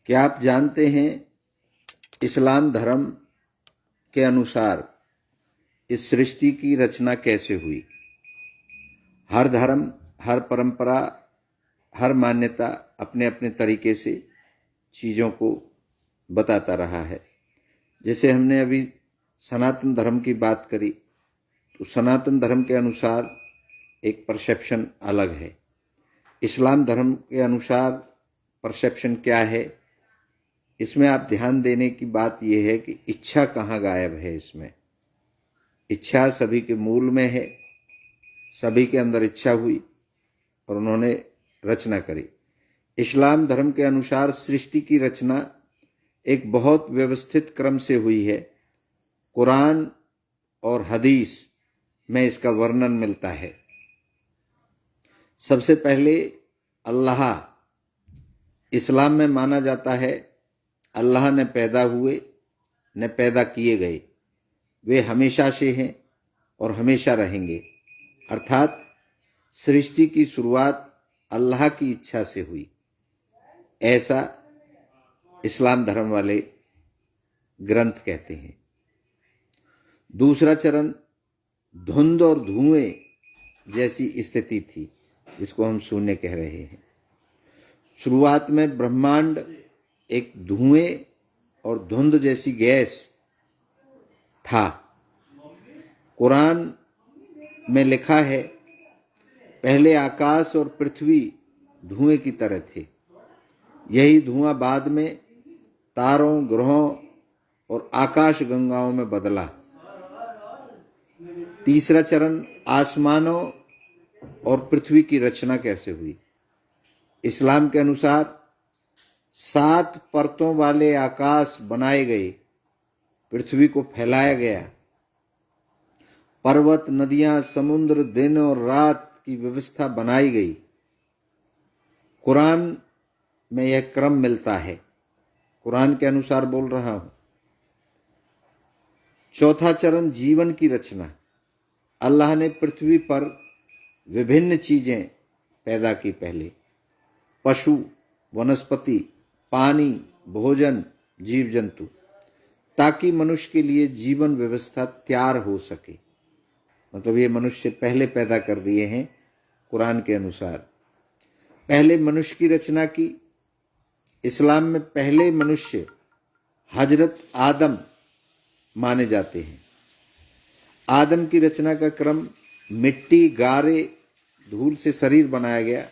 क्या आप जानते हैं इस्लाम धर्म के अनुसार इस सृष्टि की रचना कैसे हुई? हर धर्म, हर परंपरा, हर मान्यता अपने अपने तरीके से चीज़ों को बताता रहा है। जैसे हमने अभी सनातन धर्म की बात करी, तो सनातन धर्म के अनुसार एक परसेप्शन अलग है। इस्लाम धर्म के अनुसार परसेप्शन क्या है, इसमें आप ध्यान देने की बात यह है कि इच्छा कहाँ गायब है। इसमें इच्छा सभी के मूल में है। सभी के अंदर इच्छा हुई और उन्होंने रचना करी। इस्लाम धर्म के अनुसार सृष्टि की रचना एक बहुत व्यवस्थित क्रम से हुई है। कुरान और हदीस में इसका वर्णन मिलता है। सबसे पहले अल्लाह इस्लाम में माना जाता है, अल्लाह ने पैदा हुए न पैदा किए गए, वे हमेशा से हैं और हमेशा रहेंगे। अर्थात सृष्टि की शुरुआत अल्लाह की इच्छा से हुई, ऐसा इस्लाम धर्म वाले ग्रंथ कहते हैं। दूसरा चरण धुंध और धुएं जैसी स्थिति थी, जिसको हम शून्य कह रहे हैं। शुरुआत में ब्रह्मांड एक धुएं और धुंध जैसी गैस था। कुरान में लिखा है, पहले आकाश और पृथ्वी धुएं की तरह थे, यही धुआं बाद में तारों, ग्रहों और आकाश गंगाओं में बदला। तीसरा चरण आसमानों और पृथ्वी की रचना कैसे हुई। इस्लाम के अनुसार 7 परतों वाले आकाश बनाए गए, पृथ्वी को फैलाया गया, पर्वत, नदियां, समुद्र, दिन और रात की व्यवस्था बनाई गई। कुरान में यह क्रम मिलता है। कुरान के अनुसार बोल रहा हूं। चौथा चरण जीवन की रचना। अल्लाह ने पृथ्वी पर विभिन्न चीजें पैदा की। पहले पशु, वनस्पति, पानी, भोजन, जीव जंतु, ताकि मनुष्य के लिए जीवन व्यवस्था तैयार हो सके। मतलब ये मनुष्य पहले पैदा कर दिए हैं। कुरान के अनुसार पहले मनुष्य की रचना की। इस्लाम में पहले मनुष्य हजरत आदम माने जाते हैं। आदम की रचना का क्रम मिट्टी, गारे, धूल से शरीर बनाया गया।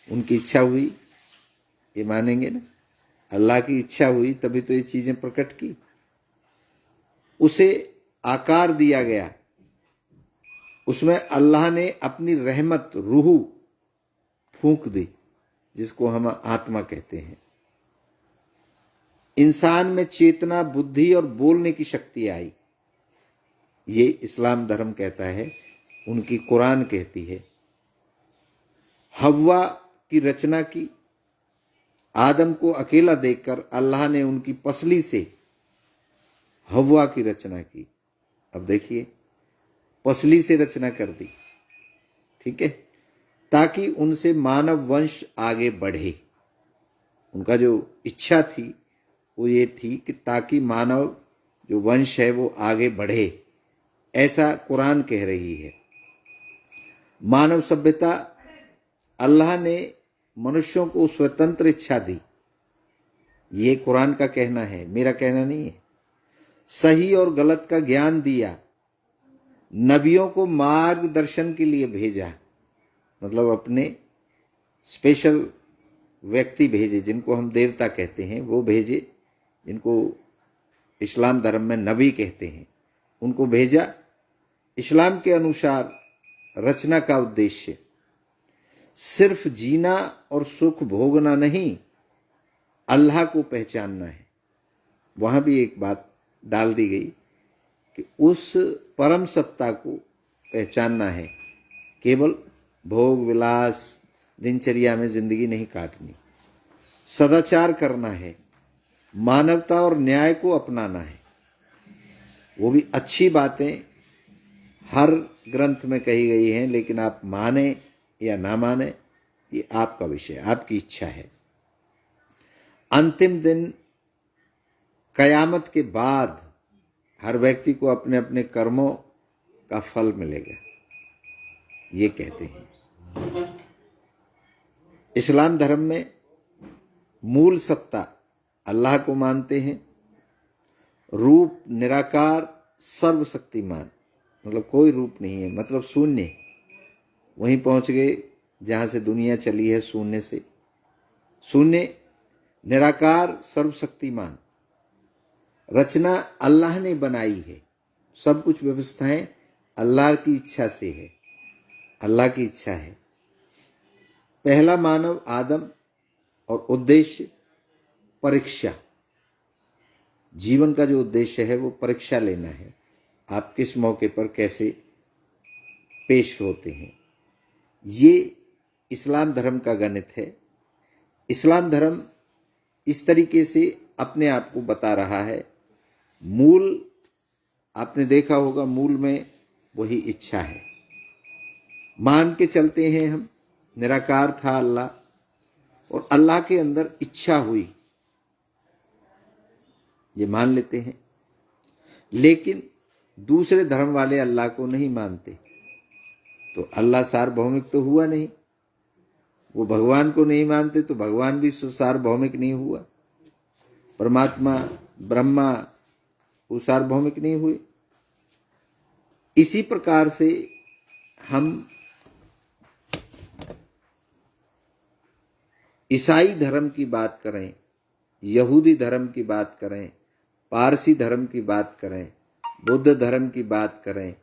उनकी इच्छा हुई, ये मानेंगे ना, अल्लाह की इच्छा हुई तभी तो ये चीजें प्रकट की। उसे आकार दिया गया, उसमें अल्लाह ने अपनी रहमत, रूह फूंक दी, जिसको हम आत्मा कहते हैं। इंसान में चेतना, बुद्धि और बोलने की शक्ति आई। ये इस्लाम धर्म कहता है, उनकी कुरान कहती है। हव्वा की रचना की। आदम को अकेला देखकर अल्लाह ने उनकी पसली से हव्वा की रचना की। अब देखिए, पसली से रचना कर दी, ठीक है, ताकि उनसे मानव वंश आगे बढ़े। उनका जो इच्छा थी वो ये थी कि ताकि मानव जो वंश है वो आगे बढ़े, ऐसा कुरान कह रही है। मानव सभ्यता, अल्लाह ने मनुष्यों को स्वतंत्र इच्छा दी। ये कुरान का कहना है, मेरा कहना नहीं है। सही और गलत का ज्ञान दिया। नबियों को मार्गदर्शन के लिए भेजा, मतलब अपने स्पेशल व्यक्ति भेजे, जिनको हम देवता कहते हैं, वो भेजे, जिनको इस्लाम धर्म में नबी कहते हैं, उनको भेजा। इस्लाम के अनुसार रचना का उद्देश्य सिर्फ जीना और सुख भोगना नहीं, अल्लाह को पहचानना है। वहां भी एक बात डाल दी गई कि उस परम सत्ता को पहचानना है। केवल भोग विलास दिनचर्या में जिंदगी नहीं काटनी, सदाचार करना है, मानवता और न्याय को अपनाना है। वो भी अच्छी बातें हर ग्रंथ में कही गई हैं, लेकिन आप माने या ना माने ये आपका विषय, आपकी इच्छा है। अंतिम दिन कयामत के बाद हर व्यक्ति को अपने अपने कर्मों का फल मिलेगा, ये कहते हैं। इस्लाम धर्म में मूल सत्ता अल्लाह को मानते हैं, रूप निराकार सर्वशक्तिमान, मतलब कोई रूप नहीं है, मतलब शून्य, वहीं पहुंच गए जहां से दुनिया चली है, शून्य से। शून्य निराकार सर्वशक्तिमान, रचना अल्लाह ने बनाई है, सब कुछ व्यवस्थाएं अल्लाह की इच्छा से है, अल्लाह की इच्छा है। पहला मानव आदम और उद्देश्य परीक्षा, जीवन का जो उद्देश्य है वो परीक्षा लेना है, आप किस मौके पर कैसे पेश होते हैं। ये इस्लाम धर्म का गणित है। इस्लाम धर्म इस तरीके से अपने आप को बता रहा है, मूल आपने देखा होगा, मूल में वही इच्छा है। मान के चलते हैं हम, निराकार था अल्लाह और अल्लाह के अंदर इच्छा हुई, ये मान लेते हैं। लेकिन दूसरे धर्म वाले अल्लाह को नहीं मानते, तो अल्लाह सार्वभौमिक तो हुआ नहीं। वो भगवान को नहीं मानते तो भगवान भी सार्वभौमिक नहीं हुआ, परमात्मा ब्रह्मा वो सार्वभौमिक नहीं हुए। इसी प्रकार से हम ईसाई धर्म की बात करें, यहूदी धर्म की बात करें, पारसी धर्म की बात करें, बुद्ध धर्म की बात करें,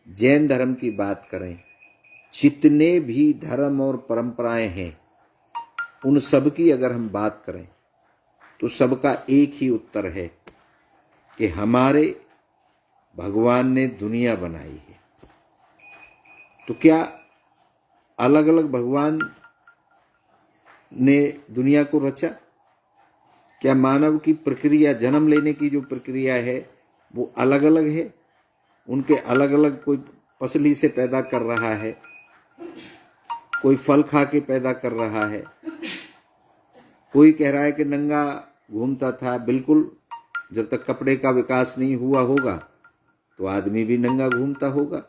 जैन धर्म की बात करें, जितने भी धर्म और परंपराएं हैं, उन सब की अगर हम बात करें तो सबका एक ही उत्तर है कि हमारे भगवान ने दुनिया बनाई है। तो क्या अलग अलग भगवान ने दुनिया को रचा? क्या मानव की प्रक्रिया, जन्म लेने की जो प्रक्रिया है वो अलग अलग है? उनके अलग अलग, कोई पसली से पैदा कर रहा है, कोई फल खा के पैदा कर रहा है, कोई कह रहा है कि नंगा घूमता था। बिल्कुल, जब तक कपड़े का विकास नहीं हुआ होगा तो आदमी भी नंगा घूमता होगा,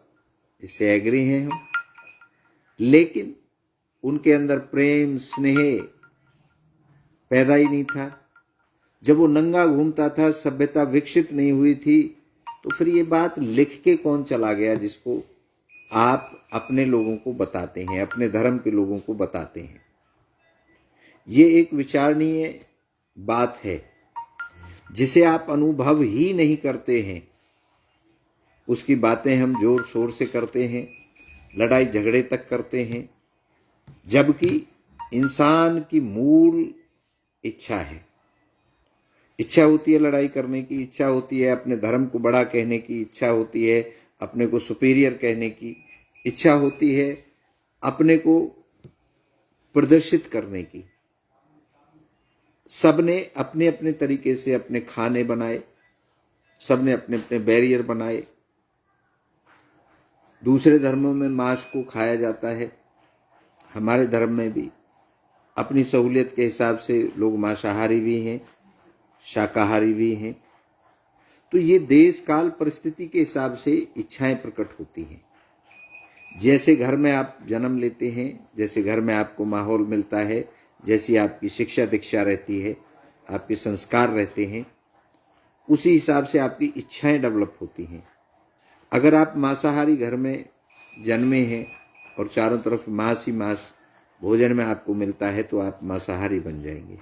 इससे एग्री हैं हम। लेकिन उनके अंदर प्रेम स्नेह पैदा ही नहीं था। जब वो नंगा घूमता था, सभ्यता विकसित नहीं हुई थी, तो फिर ये बात लिख के कौन चला गया जिसको आप अपने लोगों को बताते हैं, अपने धर्म के लोगों को बताते हैं? ये एक विचारणीय बात है जिसे आप अनुभव ही नहीं करते हैं, उसकी बातें हम जोर शोर से करते हैं, लड़ाई झगड़े तक करते हैं, जबकि इंसान की मूल इच्छा है। इच्छा होती है लड़ाई करने की, इच्छा होती है अपने धर्म को बड़ा कहने की, इच्छा होती है अपने को सुपीरियर कहने की, इच्छा होती है अपने को प्रदर्शित करने की। सबने अपने अपने तरीके से अपने खाने बनाए, सबने अपने अपने बैरियर बनाए। दूसरे धर्मों में मांस को खाया जाता है, हमारे धर्म में भी अपनी सहूलियत के हिसाब से लोग मांसाहारी भी हैं, शाकाहारी भी हैं। तो ये देश काल परिस्थिति के हिसाब से इच्छाएं प्रकट होती हैं। जैसे घर में आप जन्म लेते हैं, जैसे घर में आपको माहौल मिलता है, जैसी आपकी शिक्षा दीक्षा रहती है, आपके संस्कार रहते हैं, उसी हिसाब से आपकी इच्छाएं डेवलप होती हैं। अगर आप मांसाहारी घर में जन्मे हैं और चारों तरफ मांस ही मांस भोजन में आपको मिलता है तो आप मांसाहारी बन जाएंगे।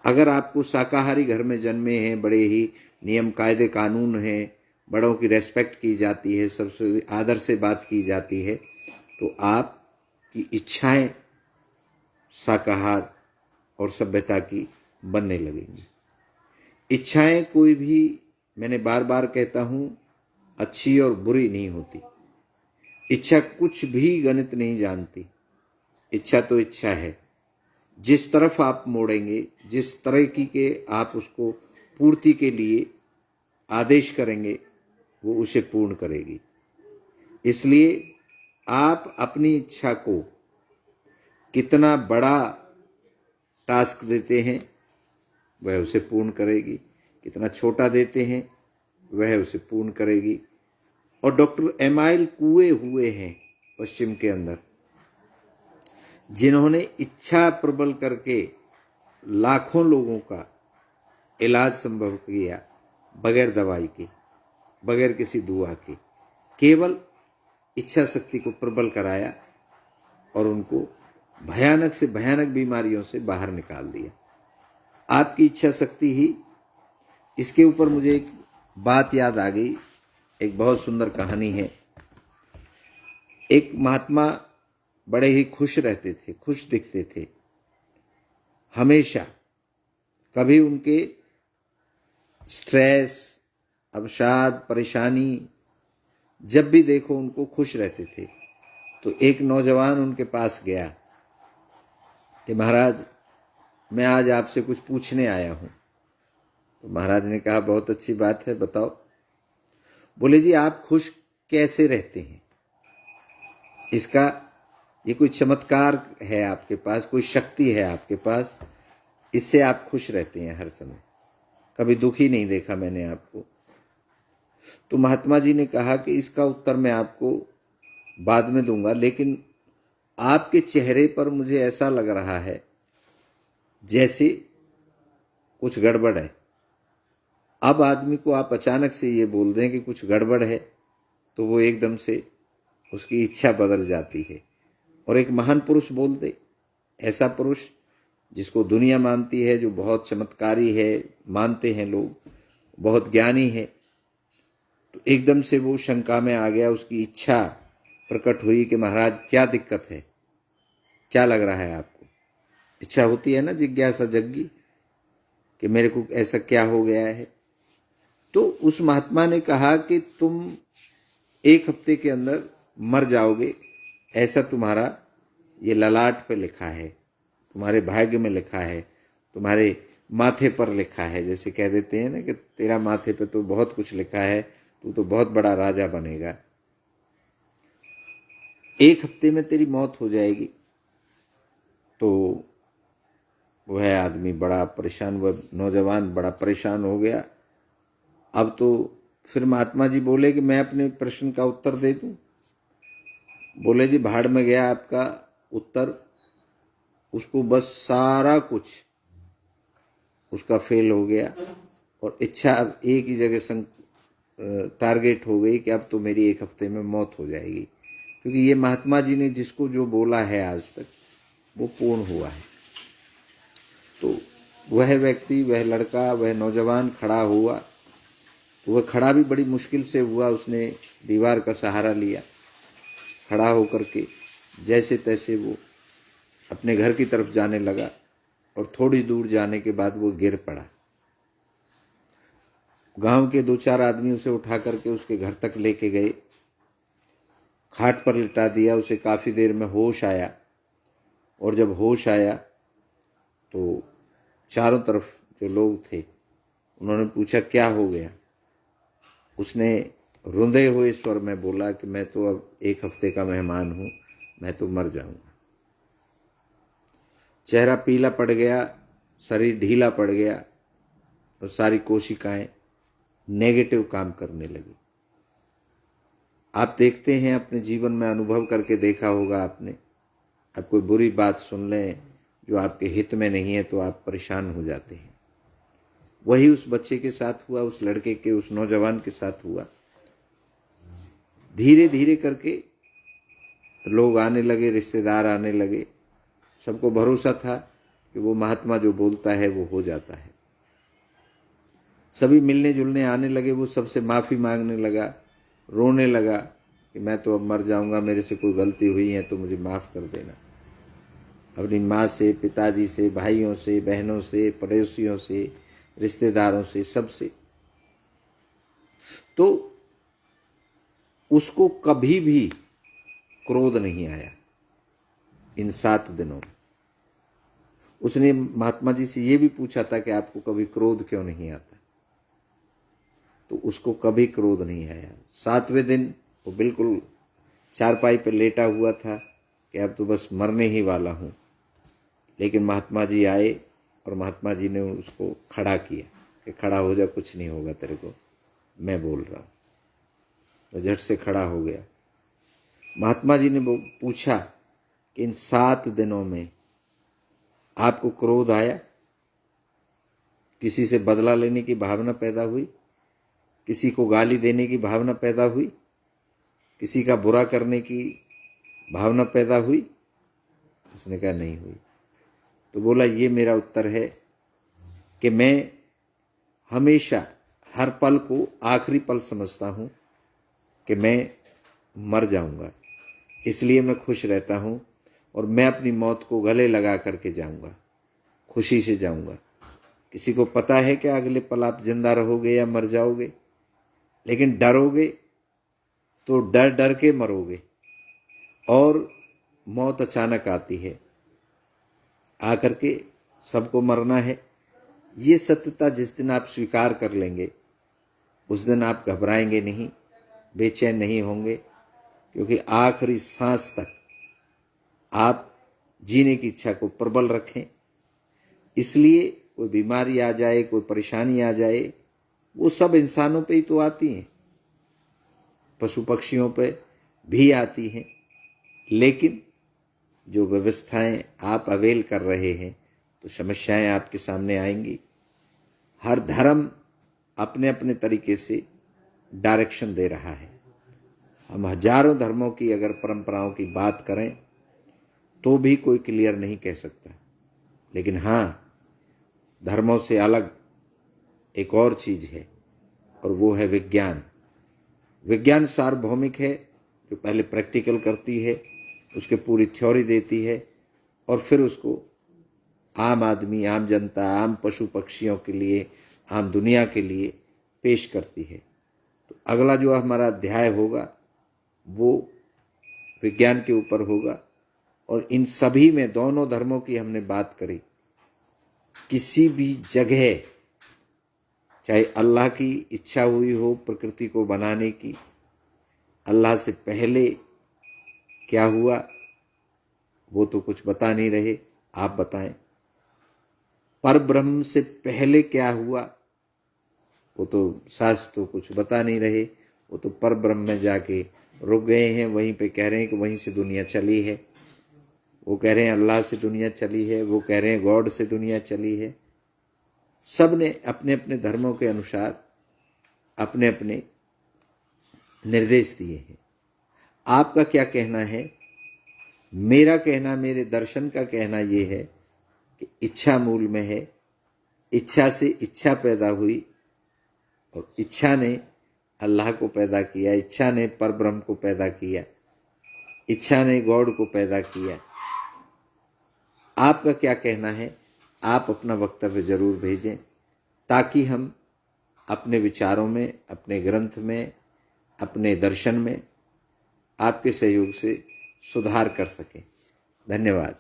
अगर आपको शाकाहारी घर में जन्मे हैं, बड़े ही नियम कायदे कानून हैं, बड़ों की रेस्पेक्ट की जाती है, सबसे आदर से बात की जाती है, तो आपकी इच्छाएं शाकाहार और सभ्यता की बनने लगेंगी। इच्छाएं कोई भी, मैंने बार बार कहता हूं, अच्छी और बुरी नहीं होती। इच्छा कुछ भी गणित नहीं जानती। इच्छा तो इच्छा है, जिस तरफ आप मोड़ेंगे, जिस तरह के आप उसको पूर्ति के लिए आदेश करेंगे, वो उसे पूर्ण करेगी। इसलिए आप अपनी इच्छा को कितना बड़ा टास्क देते हैं, वह उसे पूर्ण करेगी, कितना छोटा देते हैं वह उसे पूर्ण करेगी। और डॉक्टर एमाइल कुए हुए हैं पश्चिम के अंदर, जिन्होंने इच्छा प्रबल करके लाखों लोगों का इलाज संभव किया, बगैर दवाई के, बगैर किसी दुआ के, केवल इच्छा शक्ति को प्रबल कराया और उनको भयानक से भयानक बीमारियों से बाहर निकाल दिया। आपकी इच्छा शक्ति ही। इसके ऊपर मुझे एक बात याद आ गई, एक बहुत सुंदर कहानी है। एक महात्मा बड़े ही खुश रहते थे, खुश दिखते थे हमेशा। कभी उनके स्ट्रेस, अवसाद, परेशानी, जब भी देखो उनको खुश रहते थे। तो एक नौजवान उनके पास गया कि महाराज, मैं आज आपसे कुछ पूछने आया हूं। तो महाराज ने कहा, बहुत अच्छी बात है, बताओ। बोले, जी आप खुश कैसे रहते हैं? इसका ये कोई चमत्कार है आपके पास, कोई शक्ति है आपके पास, इससे आप खुश रहते हैं हर समय, कभी दुखी नहीं देखा मैंने आपको। तो महात्मा जी ने कहा कि इसका उत्तर मैं आपको बाद में दूंगा, लेकिन आपके चेहरे पर मुझे ऐसा लग रहा है जैसे कुछ गड़बड़ है। अब आदमी को आप अचानक से ये बोल दें कि कुछ गड़बड़ है, तो वो एकदम से उसकी इच्छा बदल जाती है। और एक महान पुरुष बोल दे, ऐसा पुरुष जिसको दुनिया मानती है, जो बहुत चमत्कारी है, मानते हैं लोग, बहुत ज्ञानी है, तो एकदम से वो शंका में आ गया। उसकी इच्छा प्रकट हुई कि महाराज क्या दिक्कत है, क्या लग रहा है आपको? इच्छा होती है ना, जिज्ञासा जगी कि मेरे को ऐसा क्या हो गया है। तो उस महात्मा ने कहा कि तुम 1 हफ्ते के अंदर मर जाओगे, ऐसा तुम्हारा ये ललाट पे लिखा है, तुम्हारे भाग्य में लिखा है, तुम्हारे माथे पर लिखा है। जैसे कह देते हैं ना कि तेरा माथे पे तो बहुत कुछ लिखा है, तू तो बहुत बड़ा राजा बनेगा, 1 हफ्ते में तेरी मौत हो जाएगी। तो वह आदमी बड़ा परेशान, वह नौजवान बड़ा परेशान हो गया। अब तो फिर महात्मा जी बोले कि मैं अपने प्रश्न का उत्तर दे दूं। बोले, जी भाड़ में गया आपका उत्तर, उसको बस सारा कुछ उसका फेल हो गया और इच्छा अब एक ही जगह टारगेट हो गई कि अब तो मेरी 1 हफ्ते में मौत हो जाएगी। क्योंकि ये महात्मा जी ने जिसको जो बोला है आज तक, वो पूर्ण हुआ है। तो वह व्यक्ति, वह लड़का, वह नौजवान खड़ा हुआ। तो वह खड़ा भी बड़ी मुश्किल से हुआ, उसने दीवार का सहारा लिया। खड़ा होकर के जैसे तैसे वो अपने घर की तरफ जाने लगा और थोड़ी दूर जाने के बाद वो गिर पड़ा। गांव के 2-4 आदमी उसे उठा करके उसके घर तक लेके गए, खाट पर लिटा दिया। उसे काफ़ी देर में होश आया, और जब होश आया तो चारों तरफ जो लोग थे उन्होंने पूछा क्या हो गया। उसने रुंधे हुए स्वर में बोला कि मैं तो अब 1 हफ्ते का मेहमान हूँ, मैं तो मर जाऊंगा। चेहरा पीला पड़ गया, शरीर ढीला पड़ गया और सारी कोशिकाएं नेगेटिव काम करने लगी। आप देखते हैं, अपने जीवन में अनुभव करके देखा होगा आपने, आप कोई बुरी बात सुन लें जो आपके हित में नहीं है तो आप परेशान हो जाते हैं। वही उस बच्चे के साथ हुआ, उस लड़के के, उस नौजवान के साथ हुआ। धीरे धीरे करके लोग आने लगे, रिश्तेदार आने लगे। सबको भरोसा था कि वो महात्मा जो बोलता है वो हो जाता है। सभी मिलने जुलने आने लगे। वो सबसे माफ़ी मांगने लगा, रोने लगा कि मैं तो अब मर जाऊंगा, मेरे से कोई गलती हुई है तो मुझे माफ़ कर देना। अपनी माँ से, पिताजी से, भाइयों से, बहनों से, पड़ोसियों से, रिश्तेदारों से, सबसे। तो उसको कभी भी क्रोध नहीं आया इन 7 दिनों में। उसने महात्मा जी से ये भी पूछा था कि आपको कभी क्रोध क्यों नहीं आता, तो उसको कभी क्रोध नहीं आया। 7वें दिन वो बिल्कुल चारपाई पर लेटा हुआ था कि अब तो बस मरने ही वाला हूँ। लेकिन महात्मा जी आए और महात्मा जी ने उसको खड़ा किया कि खड़ा हो जा, कुछ नहीं होगा तेरे को, मैं बोल रहा हूँ। तो झट से खड़ा हो गया। महात्मा जी ने पूछा कि इन 7 दिनों में आपको क्रोध आया? किसी से बदला लेने की भावना पैदा हुई? किसी को गाली देने की भावना पैदा हुई? किसी का बुरा करने की भावना पैदा हुई? उसने कहा नहीं हुई। तो बोला ये मेरा उत्तर है कि मैं हमेशा हर पल को आखिरी पल समझता हूँ कि मैं मर जाऊंगा, इसलिए मैं खुश रहता हूँ और मैं अपनी मौत को गले लगा करके जाऊंगा, खुशी से जाऊंगा। किसी को पता है कि अगले पल आप जिंदा रहोगे या मर जाओगे, लेकिन डरोगे तो डर डर के मरोगे और मौत अचानक आती है, आकर के सबको मरना है। ये सत्यता जिस दिन आप स्वीकार कर लेंगे उस दिन आप घबराएंगे नहीं, बेचैन नहीं होंगे, क्योंकि आखिरी सांस तक आप जीने की इच्छा को प्रबल रखें। इसलिए कोई बीमारी आ जाए, कोई परेशानी आ जाए, वो सब इंसानों पे ही तो आती हैं, पशु पक्षियों पे भी आती हैं, लेकिन जो व्यवस्थाएं आप अवेल कर रहे हैं तो समस्याएं आपके सामने आएंगी। हर धर्म अपने अपने तरीके से डायरेक्शन दे रहा है। हम हजारों धर्मों की अगर परंपराओं की बात करें तो भी कोई क्लियर नहीं कह सकता, लेकिन हाँ, धर्मों से अलग एक और चीज है और वो है विज्ञान। विज्ञान सार्वभौमिक है, जो पहले प्रैक्टिकल करती है, उसके पूरी थ्योरी देती है और फिर उसको आम आदमी, आम जनता, आम पशु पक्षियों के लिए, आम दुनिया के लिए पेश करती है। तो अगला जो हमारा अध्याय होगा वो विज्ञान के ऊपर होगा और इन सभी में दोनों धर्मों की हमने बात करी। किसी भी जगह चाहे अल्लाह की इच्छा हुई हो प्रकृति को बनाने की, अल्लाह से पहले क्या हुआ वो तो कुछ बता नहीं रहे, आप बताएं। पर ब्रह्म से पहले क्या हुआ वो तो शास्त्र तो कुछ बता नहीं रहे, वो तो पर ब्रह्म में जाके रुक गए हैं, वहीं पे कह रहे हैं कि वहीं से दुनिया चली है। वो कह रहे हैं अल्लाह से दुनिया चली है, वो कह रहे हैं गॉड से दुनिया चली है। सब ने अपने अपने धर्मों के अनुसार अपने अपने निर्देश दिए हैं। आपका क्या कहना है? मेरा कहना, मेरे दर्शन का कहना ये है कि इच्छा मूल में है। इच्छा से इच्छा पैदा हुई और इच्छा ने अल्लाह को पैदा किया, इच्छा ने परब्रह्म को पैदा किया, इच्छा ने गॉड को पैदा किया। आपका क्या कहना है? आप अपना वक्तव्य जरूर भेजें ताकि हम अपने विचारों में, अपने ग्रंथ में, अपने दर्शन में आपके सहयोग से सुधार कर सकें। धन्यवाद।